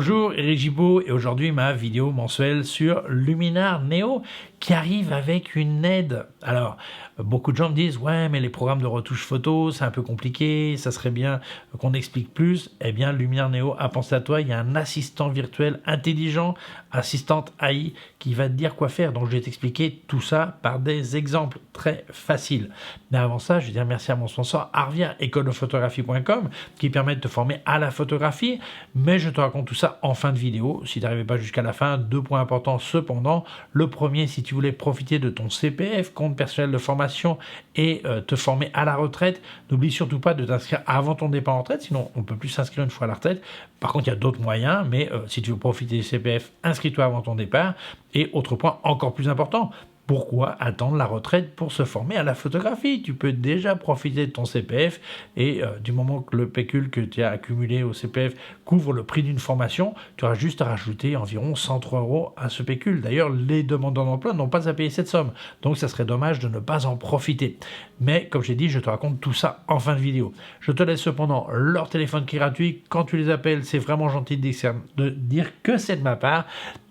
Bonjour, Eric Gibaud et aujourd'hui ma vidéo mensuelle sur Luminar Neo qui arrive avec une aide. Alors, beaucoup de gens me disent « Ouais, mais les programmes de retouche photo, c'est un peu compliqué, ça serait bien qu'on explique plus. » Eh bien, Luminar Neo a pensé à toi, il y a un assistant virtuel intelligent, assistante AI, qui va te dire quoi faire. Donc, je vais t'expliquer tout ça par des exemples très faciles. Mais avant ça, je vais dire merci à mon sponsor Arvia, écoledephotographie.com, qui permet de te former à la photographie. Mais je te raconte tout ça en fin de vidéo. Si tu n'arrivais pas jusqu'à la fin, 2 points importants cependant. Le premier, si tu voulais profiter de ton CPF, compte personnel de formation, et te former à la retraite, n'oublie surtout pas de t'inscrire avant ton départ en retraite, sinon on ne peut plus s'inscrire une fois à la retraite. Par contre, il y a d'autres moyens, mais si tu veux profiter du CPF, inscris-toi avant ton départ. Et autre point encore plus important, pourquoi attendre la retraite pour se former à la photographie? Tu peux déjà profiter de ton CPF et du moment que le pécule que tu as accumulé au CPF couvre le prix d'une formation, tu auras juste à rajouter environ 103 € à ce pécule. D'ailleurs, les demandeurs d'emploi n'ont pas à payer cette somme, donc ça serait dommage de ne pas en profiter. Mais comme j'ai dit, je te raconte tout ça en fin de vidéo. Je te laisse cependant leur téléphone qui est gratuit. Quand tu les appelles, c'est vraiment gentil de dire que c'est de ma part.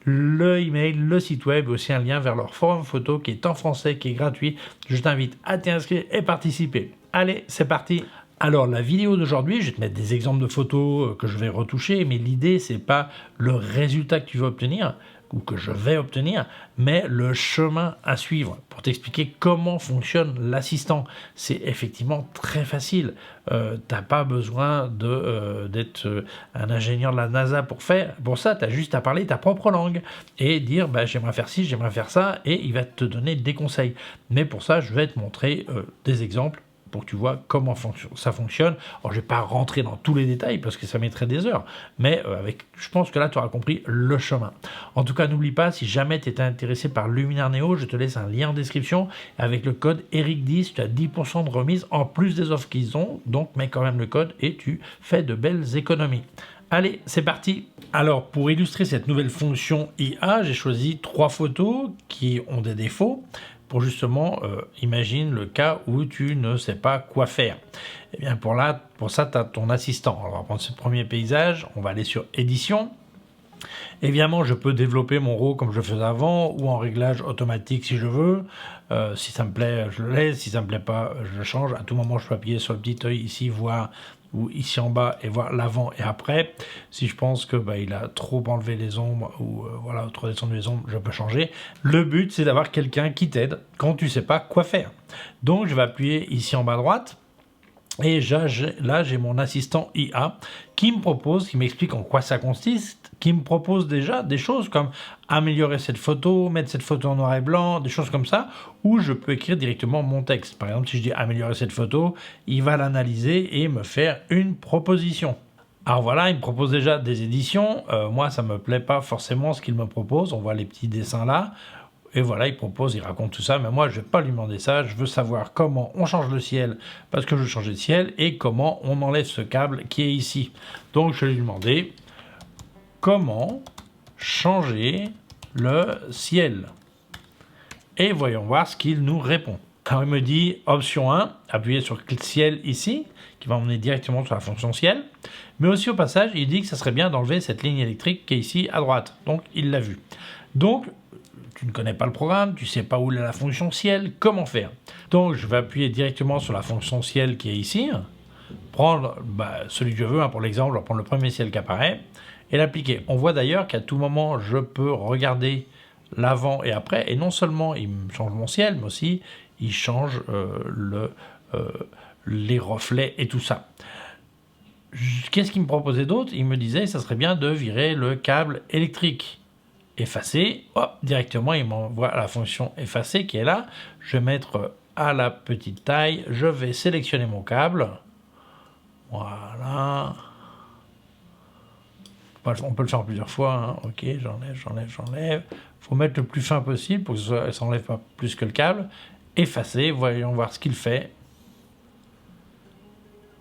Le email, le site web, aussi un lien vers leur forum photo qui est en français, qui est gratuit. Je t'invite à t'inscrire et participer. Allez, c'est parti. Alors, la vidéo d'aujourd'hui, je vais te mettre des exemples de photos que je vais retoucher, mais l'idée, c'est pas le résultat que tu vas obtenir, ou que je vais obtenir, mais le chemin à suivre pour t'expliquer comment fonctionne l'assistant. C'est effectivement très facile. T'as pas besoin d'être un ingénieur de la NASA pour ça, tu as juste à parler ta propre langue et dire bah, j'aimerais faire ci, j'aimerais faire ça, et il va te donner des conseils. Mais pour ça, je vais te montrer des exemples pour que tu vois comment ça fonctionne. Alors, je ne vais pas rentrer dans tous les détails parce que ça mettrait des heures, mais je pense que là, tu auras compris le chemin. En tout cas, n'oublie pas, si jamais tu es intéressé par Luminar Neo, je te laisse un lien en description. Avec le code ERIC10, tu as 10% de remise en plus des offres qu'ils ont, donc mets quand même le code et tu fais de belles économies. Allez, c'est parti. Alors, pour illustrer cette nouvelle fonction IA, j'ai choisi 3 photos qui ont des défauts pour justement, imagine le cas où tu ne sais pas quoi faire. Et bien pour ça, tu as ton assistant. Alors, on va prendre ce premier paysage, on va aller sur édition. Évidemment, je peux développer mon RAW comme je faisais avant ou en réglage automatique si je veux. Si ça me plaît, je le laisse. Si ça me plaît pas, je le change. À tout moment, je peux appuyer sur le petit œil ici, voir, ou ici en bas et voir l'avant et après. Si je pense que il a trop enlevé les ombres ou voilà, trop descendu les ombres, je peux changer. Le but, c'est d'avoir quelqu'un qui t'aide quand tu sais pas quoi faire. Donc, je vais appuyer ici en bas à droite. Et là, j'ai mon assistant IA qui m'explique en quoi ça consiste, qui me propose déjà des choses comme améliorer cette photo, mettre cette photo en noir et blanc, des choses comme ça, où je peux écrire directement mon texte. Par exemple, si je dis améliorer cette photo, il va l'analyser et me faire une proposition. Alors voilà, il me propose déjà des éditions. Moi, ça ne me plaît pas forcément ce qu'il me propose. On voit les petits dessins là. Et voilà, il raconte tout ça, mais moi, je ne vais pas lui demander ça. Je veux savoir comment on change le ciel, parce que je veux changer de ciel, et comment on enlève ce câble qui est ici. Donc, je vais lui demander comment changer le ciel. Et voyons voir ce qu'il nous répond. Alors, il me dit, option 1, appuyez sur le ciel ici, qui va m'emmener directement sur la fonction ciel. Mais aussi, au passage, il dit que ça serait bien d'enlever cette ligne électrique qui est ici à droite. Donc, il l'a vu. Donc, tu ne connais pas le programme, tu ne sais pas où est la fonction ciel, comment faire? Donc, je vais appuyer directement sur la fonction ciel qui est ici, prendre celui que je veux, pour l'exemple, je vais prendre le premier ciel qui apparaît, et l'appliquer. On voit d'ailleurs qu'à tout moment, je peux regarder l'avant et après, et non seulement il me change mon ciel, mais aussi il change les reflets et tout ça. Qu'est-ce qu'il me proposait d'autre? Il me disait que ça serait bien de virer le câble électrique. Effacer, hop, directement il m'envoie la fonction effacer qui est là. Je vais mettre à la petite taille, je vais sélectionner mon câble. Voilà. On peut le faire plusieurs fois, hein. Ok, j'enlève. Il faut mettre le plus fin possible pour que ça ne s'enlève pas plus que le câble. Effacer, voyons voir ce qu'il fait.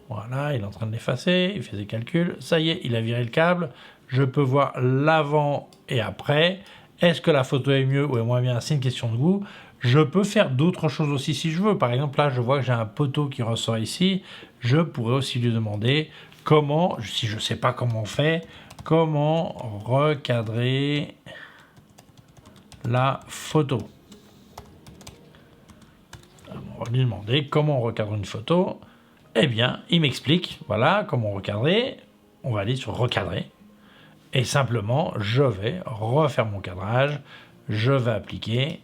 Voilà, il est en train de l'effacer, il fait des calculs. Ça y est, il a viré le câble. Je peux voir l'avant et après. Est-ce que la photo est mieux ou est moins bien? C'est une question de goût. Je peux faire d'autres choses aussi si je veux. Par exemple, là, je vois que j'ai un poteau qui ressort ici. Je pourrais aussi lui demander comment, si je ne sais pas comment on fait, comment recadrer la photo. On va lui demander comment on recadre une photo. Eh bien, il m'explique, voilà, comment recadrer. On va aller sur recadrer. Et simplement, je vais refaire mon cadrage, je vais appliquer,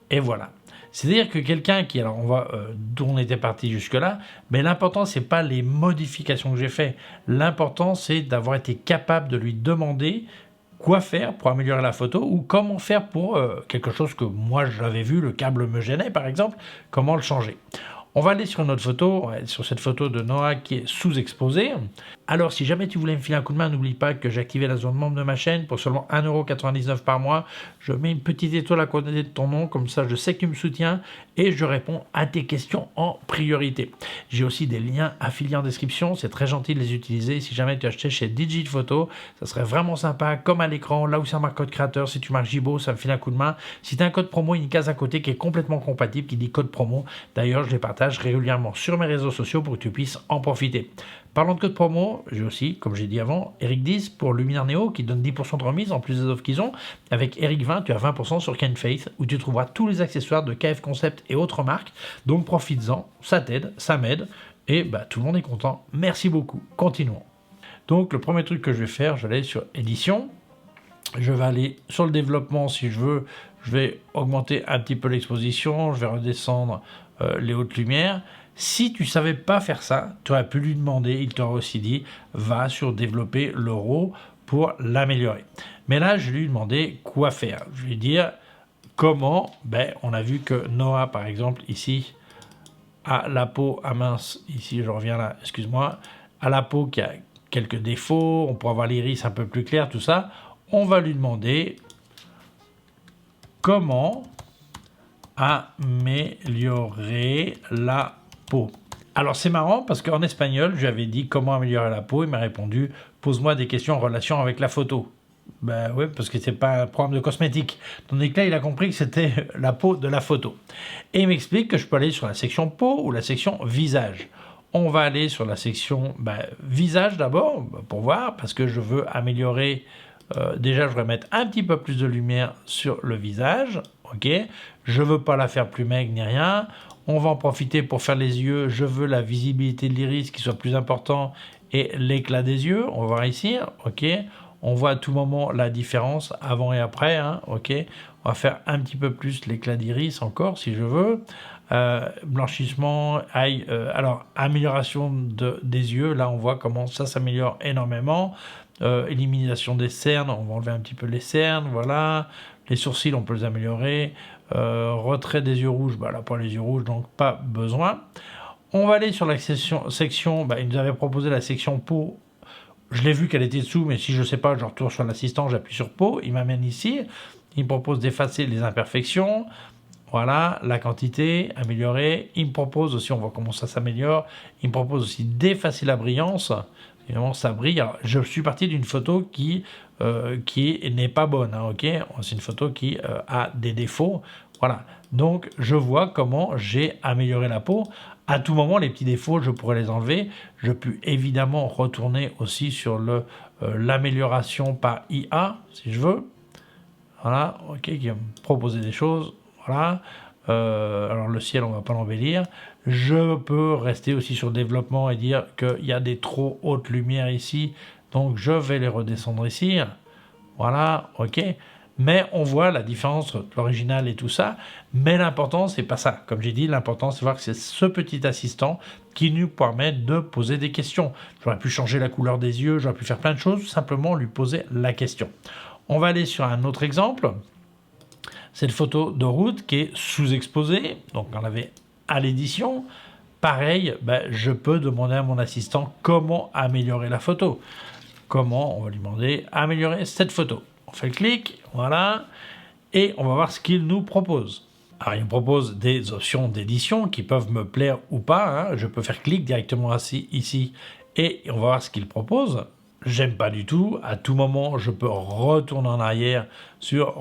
et voilà. C'est-à-dire que quelqu'un qui, alors d'où on était parti jusque-là, mais l'important, c'est pas les modifications que j'ai fait. L'important, c'est d'avoir été capable de lui demander quoi faire pour améliorer la photo ou comment faire pour quelque chose que moi j'avais vu, le câble me gênait par exemple, comment le changer. On va aller sur une autre photo, sur cette photo de Noah qui est sous-exposée. Alors, si jamais tu voulais me filer un coup de main, n'oublie pas que j'ai activé la zone membre de ma chaîne pour seulement 1,99 € par mois. Je mets une petite étoile à côté de ton nom, comme ça je sais que tu me soutiens et je réponds à tes questions en priorité. J'ai aussi des liens affiliés en description, c'est très gentil de les utiliser. Si jamais tu achetais chez Digiphoto, ça serait vraiment sympa, comme à l'écran, là où c'est marqué code créateur. Si tu marques Jibo, ça me file un coup de main. Si tu as un code promo, il y a une case à côté qui est complètement compatible, qui dit code promo. D'ailleurs, je les partage régulièrement sur mes réseaux sociaux pour que tu puisses en profiter. Parlant de code promo, j'ai aussi, comme j'ai dit avant, Eric10 pour Luminar Neo qui donne 10% de remise en plus des offres qu'ils ont. Avec Eric20, tu as 20% sur Kenfaith où tu trouveras tous les accessoires de KF Concept et autres marques. Donc profites-en, ça t'aide, ça m'aide et tout le monde est content. Merci beaucoup. Continuons. Donc le premier truc que je vais faire, je vais aller sur édition. Je vais aller sur le développement si je veux. Je vais augmenter un petit peu l'exposition. Je vais redescendre les hautes lumières. Si tu ne savais pas faire ça, tu aurais pu lui demander, il t'aurait aussi dit, va sur développer le RAW pour l'améliorer. Mais là, je lui ai demandé quoi faire. Je lui ai dit comment, on a vu que Noah, par exemple, ici, a la peau à mince, ici, je reviens là, excuse-moi, a la peau qui a quelques défauts, on pourrait avoir l'iris un peu plus clair, tout ça. On va lui demander comment améliorer la peau. Alors c'est marrant parce qu'en espagnol, je lui avais dit comment améliorer la peau, il m'a répondu pose-moi des questions en relation avec la photo. Ben oui, parce que c'est pas un programme de cosmétique. Tandis que là, il a compris que c'était la peau de la photo. Et il m'explique que je peux aller sur la section peau ou la section visage. On va aller sur la section visage d'abord pour voir parce que je veux améliorer. Déjà, je vais mettre un petit peu plus de lumière sur le visage. Ok, je veux pas la faire plus maigre ni rien. On va en profiter pour faire les yeux. Je veux la visibilité de l'iris qui soit plus important et l'éclat des yeux. On va voir ici. Ok, on voit à tout moment la différence avant et après. Ok, on va faire un petit peu plus l'éclat d'iris encore si je veux. Blanchissement, alors amélioration des yeux. Là, on voit comment ça s'améliore énormément. Élimination des cernes, on va enlever un petit peu les cernes, voilà. Les sourcils, on peut les améliorer. Retrait des yeux rouges, là pour les yeux rouges, donc pas besoin. On va aller sur la section, il nous avait proposé la section peau. Je l'ai vu qu'elle était dessous, mais si je ne sais pas, je retourne sur l'assistant, j'appuie sur peau, il m'amène ici. Il me propose d'effacer les imperfections. Voilà, la quantité, améliorer. Il me propose aussi, on voit comment ça s'améliore. Il me propose aussi d'effacer la brillance. Évidemment, ça brille. Alors, je suis parti d'une photo qui n'est pas bonne. Ok, c'est une photo qui a des défauts. Voilà. Donc, je vois comment j'ai amélioré la peau. À tout moment, les petits défauts, je pourrais les enlever. Je peux évidemment retourner aussi sur l'amélioration par IA, si je veux. Voilà, ok, qui va me proposer des choses. Voilà. Alors le ciel, on va pas l'embellir. Je peux rester aussi sur le développement et dire qu'il y a des trop hautes lumières ici. Donc je vais les redescendre ici. Voilà, ok. Mais on voit la différence entre l'original et tout ça. Mais l'important, c'est pas ça. Comme j'ai dit, l'important, c'est voir que c'est ce petit assistant qui nous permet de poser des questions. J'aurais pu changer la couleur des yeux, j'aurais pu faire plein de choses, simplement lui poser la question. On va aller sur un autre exemple. Cette photo de route qui est sous-exposée, donc on l'avait à l'édition. Pareil, je peux demander à mon assistant comment améliorer la photo. Comment, on va lui demander améliorer cette photo. On fait le clic, voilà, et on va voir ce qu'il nous propose. Alors il me propose des options d'édition qui peuvent me plaire ou pas. Je peux faire clic directement ici et on va voir ce qu'il propose. J'aime pas du tout. À tout moment, je peux retourner en arrière sur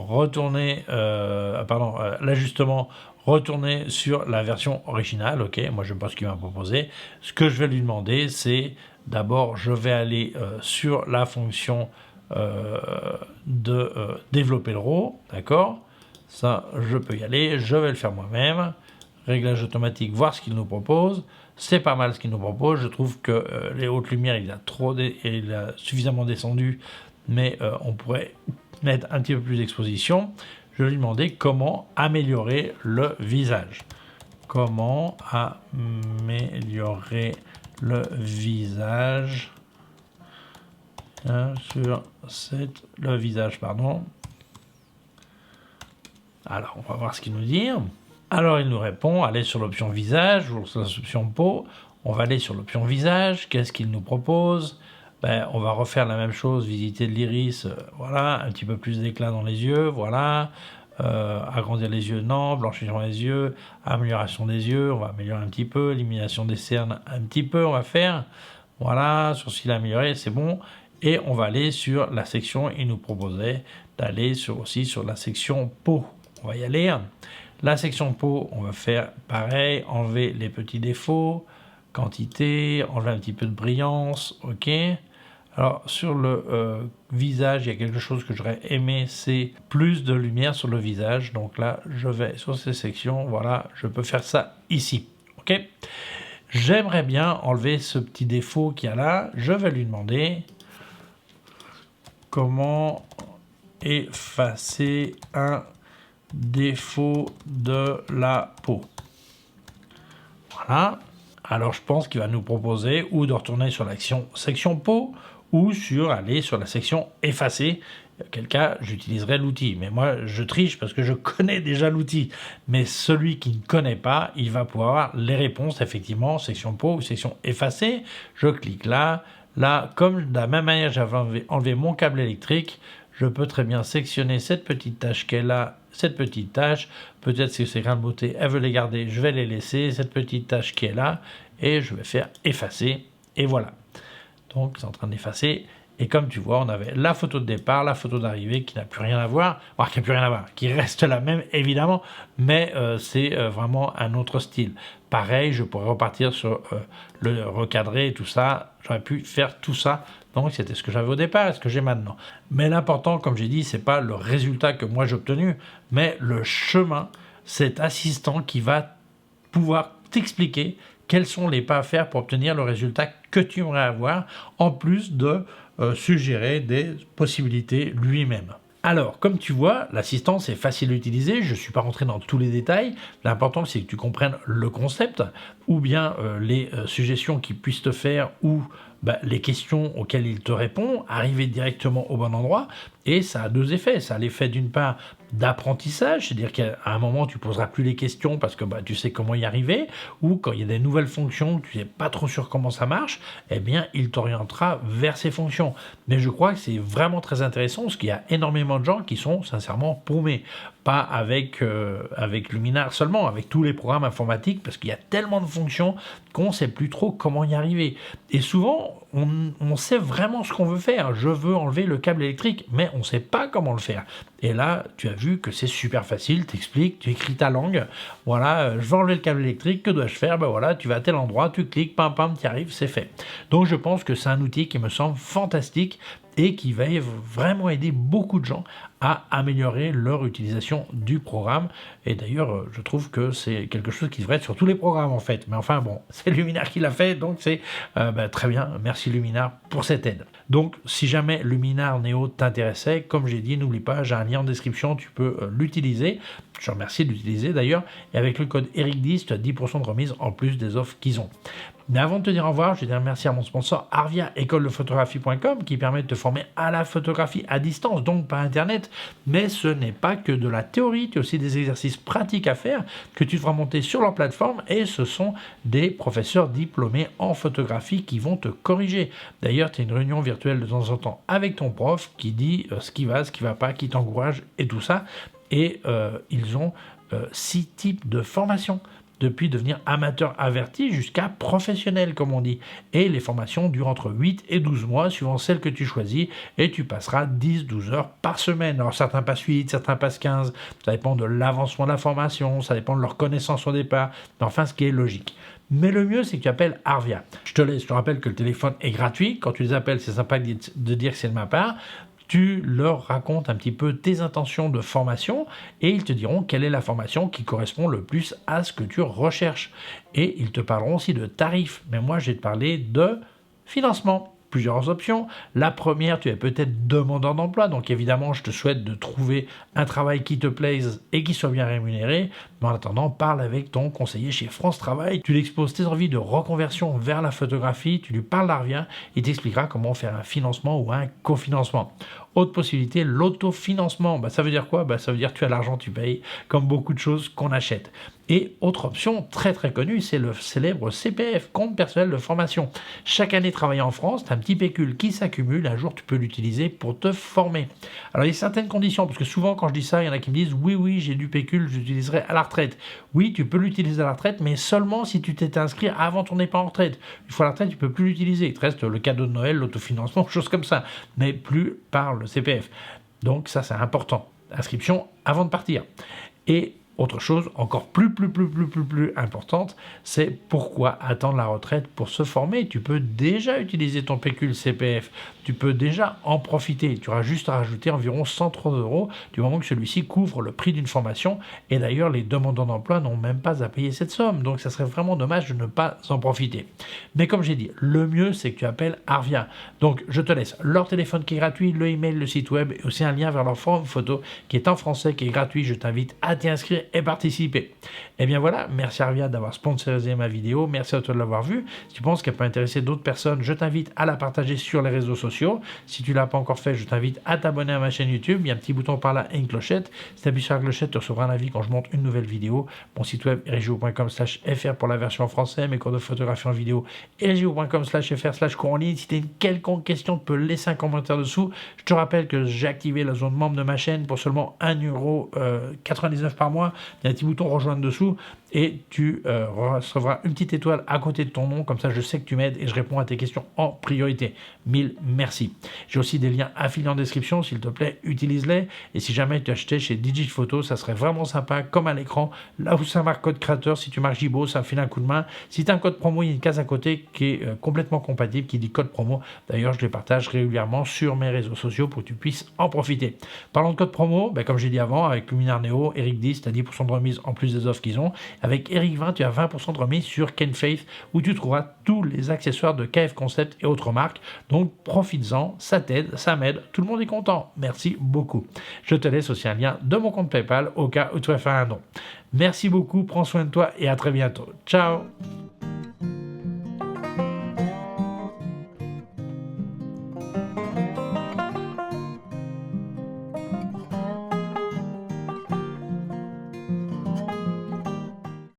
l'ajustement, retourner sur la version originale. Ok, moi je sais pas ce qu'il m'a proposé. Ce que je vais lui demander, c'est D'abord, je vais aller sur la fonction de développer le RAW, d'accord? Ça, je peux y aller, je vais le faire moi-même. Réglage automatique, voir ce qu'il nous propose. C'est pas mal ce qu'il nous propose. Je trouve que les hautes lumières, il a suffisamment descendu, mais on pourrait mettre un petit peu plus d'exposition. Je vais lui demander comment améliorer le visage. Comment améliorer le visage le visage, pardon. Alors, on va voir ce qu'il nous dit. Alors, il nous répond, allez sur l'option visage ou sur l'option peau. On va aller sur l'option visage. Qu'est-ce qu'il nous propose? On va refaire la même chose, visiter de l'iris, voilà, un petit peu plus d'éclat dans les yeux, voilà. Agrandir les yeux, non, blanchissement des yeux, amélioration des yeux, on va améliorer un petit peu, élimination des cernes, un petit peu, on va faire, voilà, sourcils améliorés, c'est bon. Et on va aller sur la section, il nous proposait d'aller aussi sur la section peau. On va y aller. La section peau, on va faire pareil, enlever les petits défauts, quantité, enlever un petit peu de brillance, ok. Alors sur le visage, il y a quelque chose que j'aurais aimé, c'est plus de lumière sur le visage. Donc là, je vais sur ces sections, voilà, je peux faire ça ici, ok. J'aimerais bien enlever ce petit défaut qu'il y a là. Je vais lui demander comment effacer un défaut de la peau. Voilà. Alors je pense qu'il va nous proposer ou de retourner sur l'action section peau ou aller sur la section effacer. Auquel cas j'utiliserai l'outil. Mais moi je triche parce que je connais déjà l'outil. Mais celui qui ne connaît pas, il va pouvoir avoir les réponses effectivement, section peau ou section effacer. Je clique là. Là, comme de la même manière j'avais enlevé mon câble électrique, je peux très bien sectionner cette petite tâche qu'elle a, cette petite tâche. Peut-être que c'est grains de beauté, elle veut les garder, je vais les laisser. Cette petite tâche qui est là, et je vais faire effacer. Et voilà. Donc, c'est en train d'effacer. Et comme tu vois, on avait la photo de départ, la photo d'arrivée qui n'a plus rien à voir, enfin, qui n'a plus rien à voir, qui reste la même évidemment, mais c'est vraiment un autre style. Pareil, je pourrais repartir sur le recadrer et tout ça. J'aurais pu faire tout ça. Donc c'était ce que j'avais au départ et ce que j'ai maintenant. Mais l'important, comme j'ai dit, c'est pas le résultat que moi j'ai obtenu, mais le chemin, cet assistant qui va pouvoir t'expliquer quels sont les pas à faire pour obtenir le résultat que tu aimerais avoir, en plus de suggérer des possibilités lui-même. Alors, comme tu vois, l'assistance est facile à utiliser, je ne suis pas rentré dans tous les détails, l'important c'est que tu comprennes le concept, ou bien les suggestions qu'il puisse te faire, ou les questions auxquelles il te répond, arriver directement au bon endroit, et ça a deux effets. Ça a l'effet d'une part d'apprentissage, c'est-à-dire qu'à un moment tu poseras plus les questions parce que tu sais comment y arriver, ou quand il y a des nouvelles fonctions, tu n'es pas trop sûr comment ça marche, eh bien il t'orientera vers ces fonctions. Mais je crois que c'est vraiment très intéressant parce qu'il y a énormément de gens qui sont sincèrement paumés, pas avec Luminar seulement, avec tous les programmes informatiques, parce qu'il y a tellement de fonctions qu'on ne sait plus trop comment y arriver. Et souvent, on sait vraiment ce qu'on veut faire. Je veux enlever le câble électrique, mais on ne sait pas comment le faire. Et là, tu as vu que c'est super facile, t'expliques, tu écris ta langue, voilà, je veux enlever le câble électrique, que dois-je faire? Voilà, tu vas à tel endroit, tu cliques, pam pam, tu y arrives, c'est fait. Donc je pense que c'est un outil qui me semble fantastique et qui va vraiment aider beaucoup de gens à améliorer leur utilisation du programme. Et d'ailleurs, je trouve que c'est quelque chose qui devrait être sur tous les programmes en fait. Mais enfin bon, c'est Luminar qui l'a fait, donc c'est très bien. Merci Luminar pour cette aide. Donc si jamais Luminar Neo t'intéressait, comme j'ai dit, n'oublie pas, j'ai un lien en description, tu peux l'utiliser. Je te remercie de l'utiliser d'ailleurs. Et avec le code ERIC10, tu as 10% de remise en plus des offres qu'ils ont. Mais avant de te dire au revoir, je vais dire merci à mon sponsor Arvia, écoledephotographie.com, qui permet de te former à la photographie à distance, donc par internet. Mais ce n'est pas que de la théorie, tu as aussi des exercices pratiques à faire que tu devras monter sur leur plateforme, et ce sont des professeurs diplômés en photographie qui vont te corriger. D'ailleurs, tu as une réunion virtuelle de temps en temps avec ton prof qui dit ce qui va pas, qui t'encourage et tout ça. Et ils ont 6 types de formations, depuis devenir amateur averti jusqu'à professionnel, comme on dit. Et les formations durent entre 8 et 12 mois, suivant celle que tu choisis, et tu passeras 10-12 heures par semaine. Alors certains passent 8, certains passent 15, ça dépend de l'avancement de la formation, ça dépend de leur connaissance au départ, mais enfin ce qui est logique. Mais le mieux, c'est que tu appelles Arvia. Je te rappelle que le téléphone est gratuit. Quand tu les appelles, c'est sympa de dire que c'est de ma part. Tu leur racontes un petit peu tes intentions de formation et ils te diront quelle est la formation qui correspond le plus à ce que tu recherches. Et ils te parleront aussi de tarifs. Mais moi, je vais te parler de financement. Plusieurs options. La première, tu es peut-être demandeur d'emploi, donc évidemment, je te souhaite de trouver un travail qui te plaise et qui soit bien rémunéré. Mais en attendant, parle avec ton conseiller chez France Travail. Tu lui exposes tes envies de reconversion vers la photographie, tu lui parles d'Arvia, il t'expliquera comment faire un financement ou un cofinancement. Autre possibilité, l'autofinancement. Ça veut dire quoi? Ça veut dire que tu as l'argent, tu payes, comme beaucoup de choses qu'on achète. Et autre option très très connue, c'est le célèbre CPF, compte personnel de formation. Chaque année travaillée en France, tu as un petit pécule qui s'accumule, un jour tu peux l'utiliser pour te former. Alors il y a certaines conditions, parce que souvent quand je dis ça, il y en a qui me disent oui j'ai du pécule, j'utiliserai à la retraite. Oui, tu peux l'utiliser à la retraite, mais seulement si tu t'étais inscrit avant ton départ en retraite. Une fois à la retraite, tu ne peux plus l'utiliser. Il te reste le cadeau de Noël, l'autofinancement, choses comme ça, mais plus par le CPF. Donc ça c'est important. Inscription avant de partir. Et autre chose encore plus importante, c'est pourquoi attendre la retraite pour se former. Tu peux déjà utiliser ton pécule CPF, tu peux déjà en profiter. Tu auras juste à rajouter environ 103 € du moment que celui-ci couvre le prix d'une formation. Et d'ailleurs, les demandeurs d'emploi n'ont même pas à payer cette somme. Donc, ça serait vraiment dommage de ne pas en profiter. Mais comme j'ai dit, le mieux, c'est que tu appelles Arvia. Donc, je te laisse leur téléphone qui est gratuit, le email, le site web et aussi un lien vers leur forum photo qui est en français, qui est gratuit. Je t'invite à t'y inscrire et participer. Et bien voilà, merci Arvia d'avoir sponsorisé ma vidéo. Merci à toi de l'avoir vue. Si tu penses qu'elle peut intéresser d'autres personnes, je t'invite à la partager sur les réseaux sociaux. Si tu ne l'as pas encore fait, je t'invite à t'abonner à ma chaîne YouTube. Il y a un petit bouton par là et une clochette. Si tu appuies sur la clochette, tu recevras un avis quand je monte une nouvelle vidéo. Mon site web erigio.com/fr pour la version française, mes cours de photographie en vidéo, erigio.com/fr/cours en ligne. Si tu as une quelconque question, tu peux laisser un commentaire dessous. Je te rappelle que j'ai activé la zone membre de ma chaîne pour seulement 1,99 € par mois. Il y a un petit bouton rejoindre dessous et tu recevras une petite étoile à côté de ton nom. Comme ça, je sais que tu m'aides et je réponds à tes questions en priorité. Mille merci. J'ai aussi des liens affiliés en description. S'il te plaît, utilise-les. Et si jamais tu achetais chez Digiphoto, ça serait vraiment sympa, comme à l'écran. Là où ça marque code créateur, si tu marques Jibo, ça me file un coup de main. Si tu as un code promo, il y a une case à côté qui est complètement compatible, qui dit code promo. D'ailleurs, je les partage régulièrement sur mes réseaux sociaux pour que tu puisses en profiter. Parlons de code promo, comme j'ai dit avant, avec Luminar Neo, Eric 10, tu as 10% de remise en plus des offres qu'ils ont. Avec Eric 20, tu as 20% de remise sur Ken Faith, où tu trouveras tous les accessoires de KF Concept et autres marques. Donc, profites-en, ça t'aide, ça m'aide, tout le monde est content. Merci beaucoup. Je te laisse aussi un lien de mon compte PayPal au cas où tu vas faire un don. Merci beaucoup, prends soin de toi et à très bientôt. Ciao!